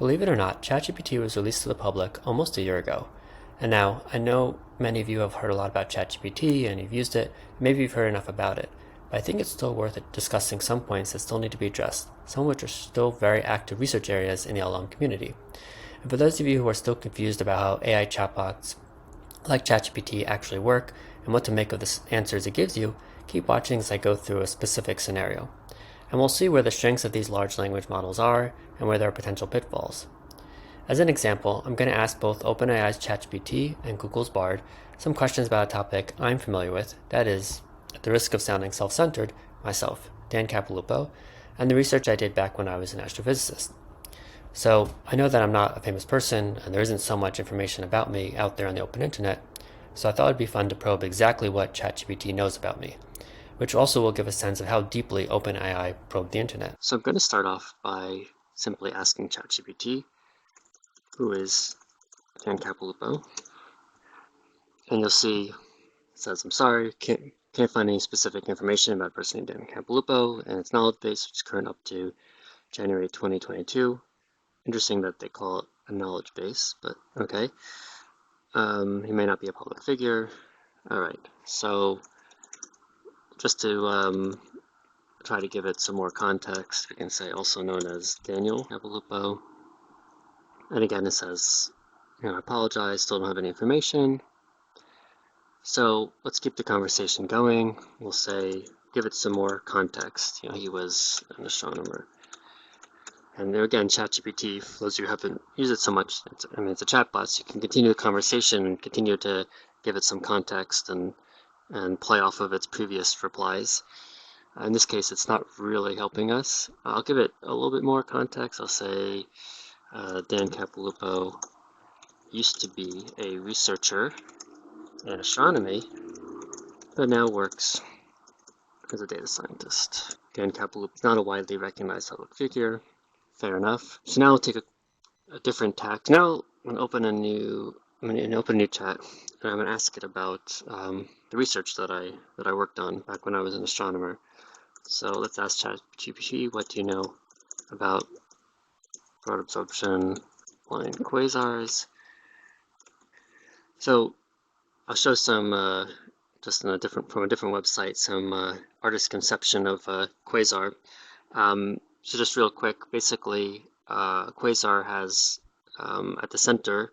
Believe it or not, ChatGPT was released to the public almost a year ago. And now, I know many of you have heard a lot about ChatGPT and you've used it, maybe you've heard enough about it, but I think it's still worth discussing some points that still need to be addressed, some of which are still very active research areas in the LLM community. And for those of you who are still confused about how AI chatbots like ChatGPT actually work and what to make of the answers it gives you, keep watching as I go through a specific scenario. And we'll see where the strengths of these large language models are and where there are potential pitfalls. As an example, I'm going to ask both OpenAI's ChatGPT and Google's Bard some questions about a topic I'm familiar with, that is, at the risk of sounding self-centered, myself, Dan Capilupo, and the research I did back when I was an astrophysicist. So I know that I'm not a famous person and there isn't so much information about me out there on the open internet, so I thought it'd be fun to probe exactly what ChatGPT knows about me, which also will give a sense of how deeply OpenAI probed the internet. So I'm going to start off by simply asking ChatGPT, who is Dan Capilupo, and you'll see it says, I'm sorry, can't find any specific information about a person named Dan Capilupo and its knowledge base, which is current up to January 2022. Interesting that they call it a knowledge base, but okay. He may not be a public figure. All right, so just to try to give it some more context, we can say also known as Daniel Capilupo. And again, it says, I apologize, still don't have any information. So let's keep the conversation going. We'll say, give it some more context. He was an astronomer. And there again, ChatGPT, for those of you who haven't used it so much, it's a chatbot, so you can continue the conversation and continue to give it some context and play off of its previous replies. In this case, it's not really helping us. I'll give it a little bit more context. I'll say, Dan Capilupo used to be a researcher in astronomy, but now works as a data scientist. Dan Capilupo is not a widely recognized public figure. Fair enough. So now I'll take a different tack. Now I'm going to open a new chat, and I'm going to ask it about the research that I worked on back when I was an astronomer. So let's ask ChatGPT, what do you know about broad absorption line quasars? So I'll show some just from a different website, some artist conception of quasar. So just real quick, basically, a quasar has at the center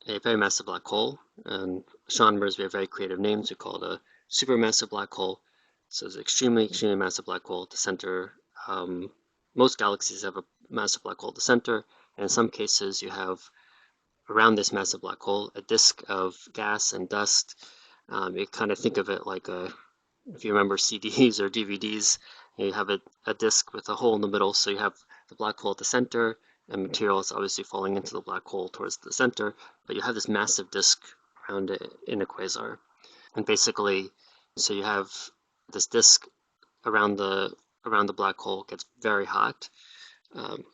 a very massive black hole, and astronomers, we have very creative names. We call it a supermassive black hole. So it's an extremely massive black hole at the center. Most galaxies have a massive black hole at the center, and in some cases you have around this massive black hole a disk of gas and dust. You kind of think of it like if you remember CDs or DVDs, you have a disk with a hole in the middle, so you have the black hole at the center, and material is obviously falling into the black hole towards the center, but you have this massive disk around it in a quasar. And basically, so you have this disk around the black hole gets very hot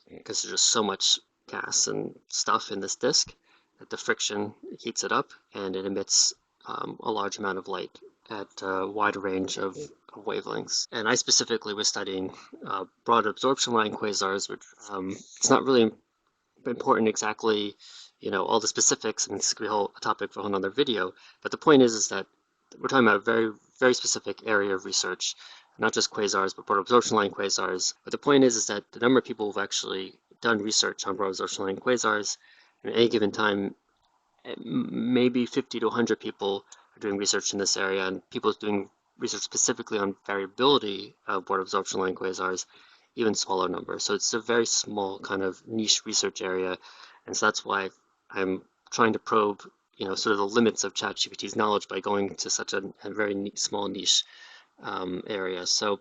because there's just so much gas and stuff in this disk that the friction heats it up and it emits a large amount of light at a wide range of wavelengths. And I specifically was studying broad absorption line quasars, which it's not really important exactly, all the specifics, and this could be a topic for a whole other video. But the point is that we're talking about a very, very specific area of research, not just quasars, but broad absorption line quasars. But the point is that the number of people who've actually done research on broad absorption line quasars at any given time, maybe 50 to 100 people are doing research in this area, and people doing research specifically on variability of broad absorption line quasars, even smaller numbers. So it's a very small kind of niche research area, and so that's why I'm trying to probe, sort of the limits of ChatGPT's knowledge by going to such a very small niche area. So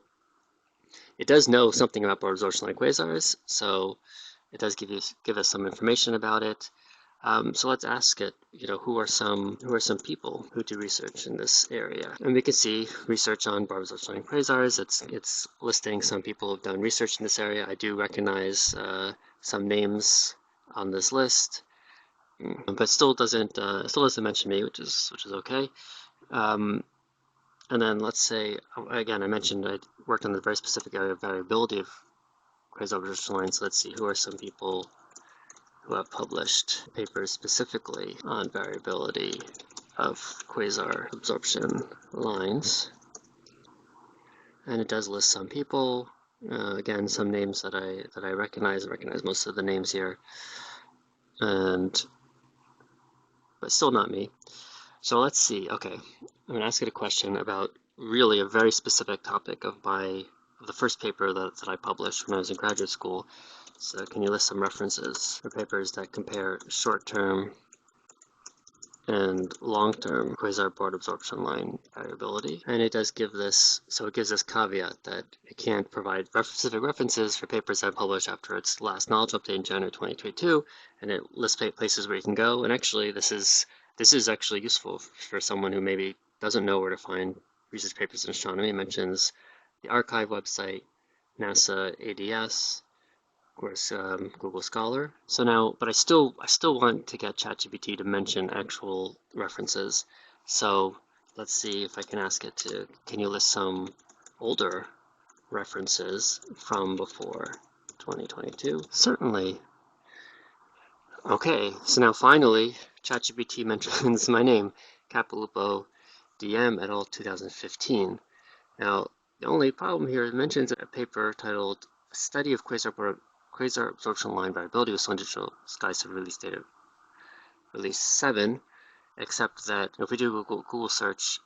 it does know something about broad absorption line quasars, so it does give us some information about it. So let's ask it, who are some people who do research in this area? And we can see research on broad absorption line quasars. It's listing some people who've done research in this area. I do recognize some names on this list, but still doesn't mention me, which is okay. And then let's say, again, I mentioned I worked on the very specific area of variability of quasar absorption lines. So let's see, who are some people who have published papers specifically on variability of quasar absorption lines. And it does list some people. Again, some names that I recognize. I recognize most of the names here, but still not me. So let's see. Okay, I'm gonna ask it a question about really a very specific topic of the first paper that I published when I was in graduate school. So can you list some references for papers that compare short-term and long-term quasar board absorption line variability? And it does give this, so it gives this caveat that it can't provide specific references for papers that published after its last knowledge update in January 2022, and it lists places where you can go. And actually, this is actually useful for someone who maybe doesn't know where to find research papers in astronomy. It mentions the archive website, NASA ADS, of course, Google Scholar. So now, but I still want to get ChatGPT to mention actual references. So let's see if I can ask it to, can you list some older references from before 2022? Certainly. Okay, so now finally, ChatGPT mentions my name, Capilupo DM et al. 2015. Now, the only problem here, it mentions a paper titled A Study of Quasar Absorption Line Variability with Cylindrical Sky release data, release 7, except that if we do Google search,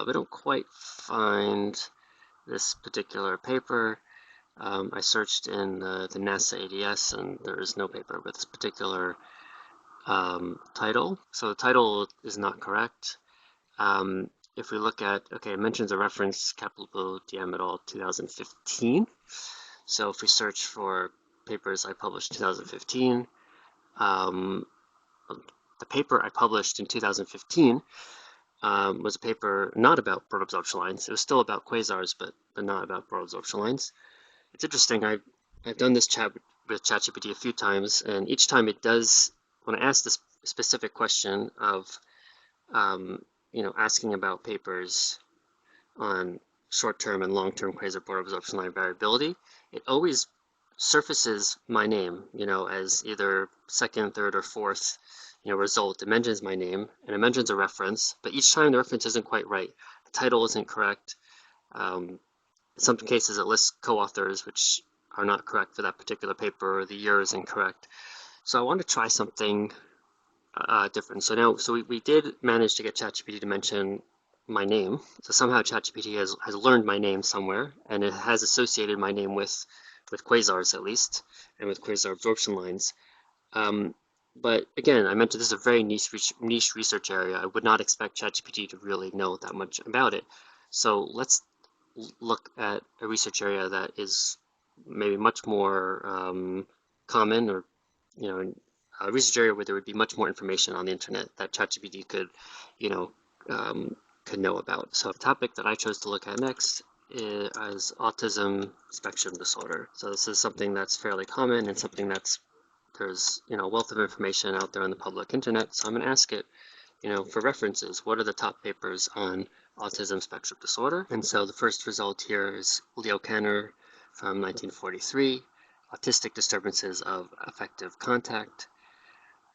we don't quite find this particular paper. I searched in the NASA ADS, and there is no paper with this particular title. So the title is not correct. If we look at, okay, it mentions a reference, Capilupo DM et al. 2015. So if we search for papers I published in 2015, the paper I published in 2015 was a paper not about board absorption lines. It was still about quasars, but not about board absorption lines. It's interesting. I've done this chat with ChatGPT a few times, and each time it does, when I ask this specific question of, asking about papers on short-term and long-term quasar board absorption line variability, it always surfaces my name, as either second, third, or fourth, result. It mentions my name, and it mentions a reference, but each time the reference isn't quite right. The title isn't correct. In some cases, it lists co-authors, which are not correct for that particular paper, or the year is incorrect. So I want to try something different. So we did manage to get ChatGPT to mention my name. So somehow ChatGPT has learned my name somewhere, and it has associated my name with quasars at least, and with quasar absorption lines. But again, I mentioned this is a very niche research area. I would not expect ChatGPT to really know that much about it. So let's look at a research area that is maybe much more common, or a research area where there would be much more information on the internet that ChatGPT could know about. So the topic that I chose to look at next is autism spectrum disorder. So this is something that's fairly common and something there's a wealth of information out there on the public internet. So I'm going to ask it, for references, what are the top papers on autism spectrum disorder? And so the first result here is Leo Kanner from 1943, Autistic Disturbances of Affective Contact.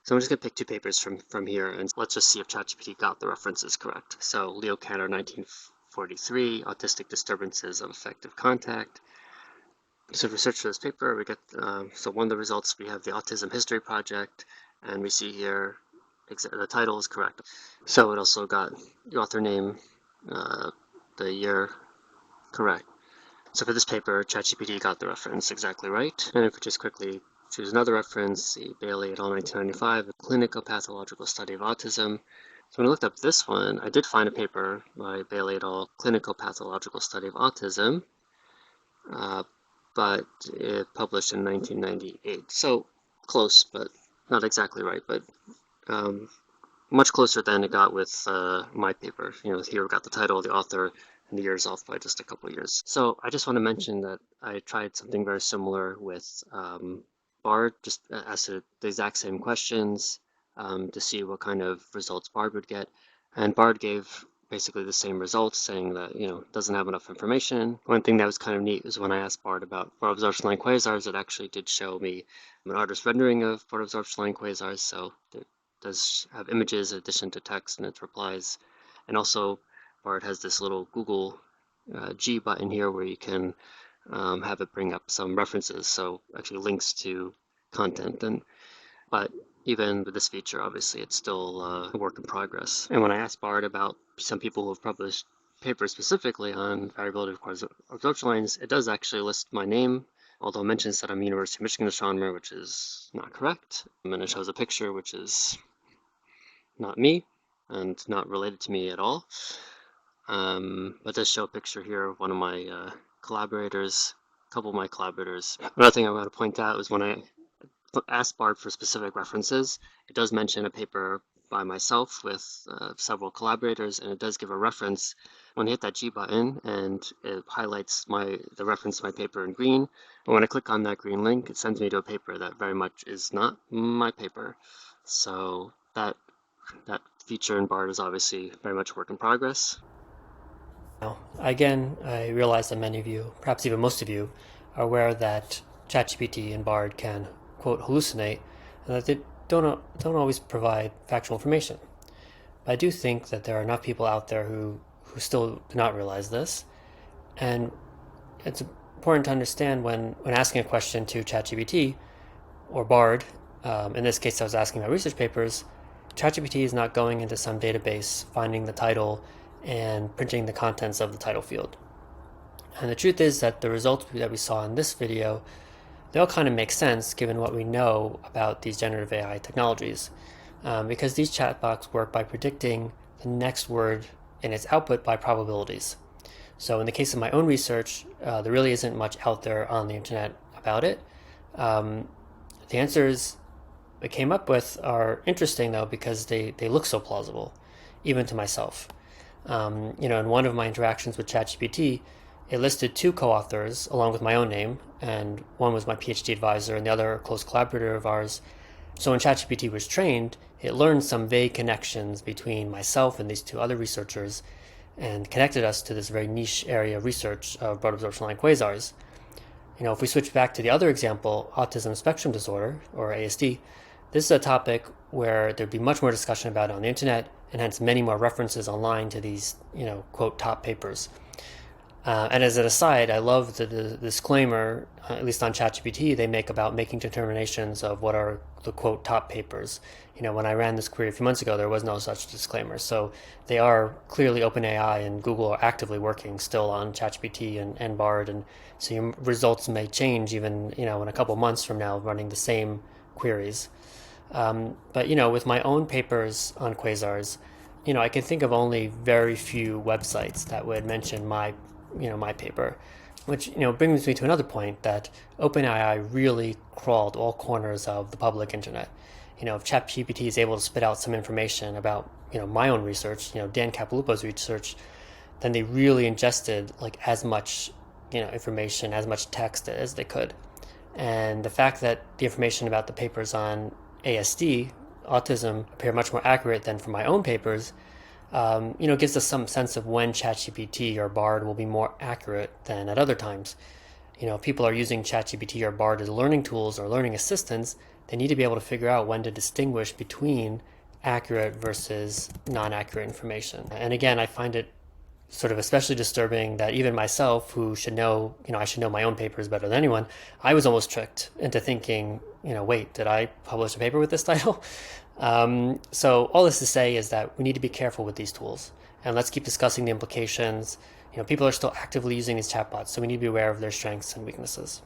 So I'm just going to pick two papers from here, and let's just see if ChatGPT got the references correct. So Leo Kanner, 1943, Autistic Disturbances of Affective Contact. So if we search for this paper, we get, so one of the results, we have the Autism History Project, and we see here the title is correct. So it also got the author name, the year correct. So for this paper, ChatGPT got the reference exactly right. And if we just quickly choose another reference, the Bailey et al. 1995, a clinical pathological study of autism. So when I looked up this one, I did find a paper by Bailey et al., clinical pathological study of autism, but it published in 1998. So close, but not exactly right, but much closer than it got with my paper. Here we got the title, the author, and the years off by just a couple of years. So I just want to mention that I tried something very similar with Bard, just asked it the exact same questions to see what kind of results Bard would get. And Bard gave basically the same results, saying that, doesn't have enough information. One thing that was kind of neat was when I asked Bard about Bard absorption line quasars, it actually did show me an artist rendering of Bard absorption line quasars, so it does have images in addition to text in its replies. And also, Bard has this little Google G button here where you can have it bring up some references, so actually links to content. But even with this feature, obviously, it's still a work in progress. And when I asked Bard about some people who have published papers specifically on variability of quasar absorption lines, it does actually list my name, although it mentions that I'm a University of Michigan astronomer, which is not correct. And it shows a picture, which is not me and not related to me at all. But it does show a picture here of one of my collaborators, a couple of my collaborators. Another thing I want to point out is when I asked Bard for specific references, it does mention a paper by myself with several collaborators, and it does give a reference when I hit that G button, and it highlights the reference to my paper in green. And when I click on that green link, it sends me to a paper that very much is not my paper. So that feature in Bard is obviously very much a work in progress. Now, again, I realize that many of you, perhaps even most of you, are aware that ChatGPT and Bard can, quote, hallucinate, and that they don't always provide factual information. But I do think that there are enough people out there who still do not realize this, and it's important to understand when asking a question to ChatGPT or Bard, in this case I was asking about research papers, ChatGPT is not going into some database, finding the title, and printing the contents of the title field. And the truth is that the results that we saw in this video, they all kind of make sense given what we know about these generative AI technologies, because these chatbots work by predicting the next word in its output by probabilities. So in the case of my own research, there really isn't much out there on the internet about it. The answers I came up with are interesting though because they look so plausible, even to myself. In one of my interactions with ChatGPT, it listed two co-authors along with my own name, and one was my PhD advisor and the other a close collaborator of ours. So when ChatGPT was trained, it learned some vague connections between myself and these two other researchers and connected us to this very niche area of research of broad absorption line quasars. If we switch back to the other example, autism spectrum disorder, or ASD, this is a topic where there'd be much more discussion about it on the internet, and hence many more references online to these, quote, top papers. And as an aside, I love the disclaimer, at least on ChatGPT, they make about making determinations of what are the, quote, top papers. When I ran this query a few months ago, there was no such disclaimer. So they are clearly OpenAI and Google are actively working still on ChatGPT and Bard. And so your results may change even, in a couple months from now running the same queries. But with my own papers on quasars, I can think of only very few websites that would mention my paper, which brings me to another point that OpenAI really crawled all corners of the public internet. If ChatGPT is able to spit out some information about my own research, Dan Capilupo's research, then they really ingested like as much information, as much text as they could. And the fact that the information about the papers on ASD, autism, appear much more accurate than for my own papers, gives us some sense of when ChatGPT or Bard will be more accurate than at other times. If people are using ChatGPT or Bard as learning tools or learning assistants, they need to be able to figure out when to distinguish between accurate versus non-accurate information. And again, I find it sort of especially disturbing that even myself, who should know, I should know my own papers better than anyone, I was almost tricked into thinking, wait, did I publish a paper with this title? So all this to say is that we need to be careful with these tools, and let's keep discussing the implications. People are still actively using these chatbots, so we need to be aware of their strengths and weaknesses.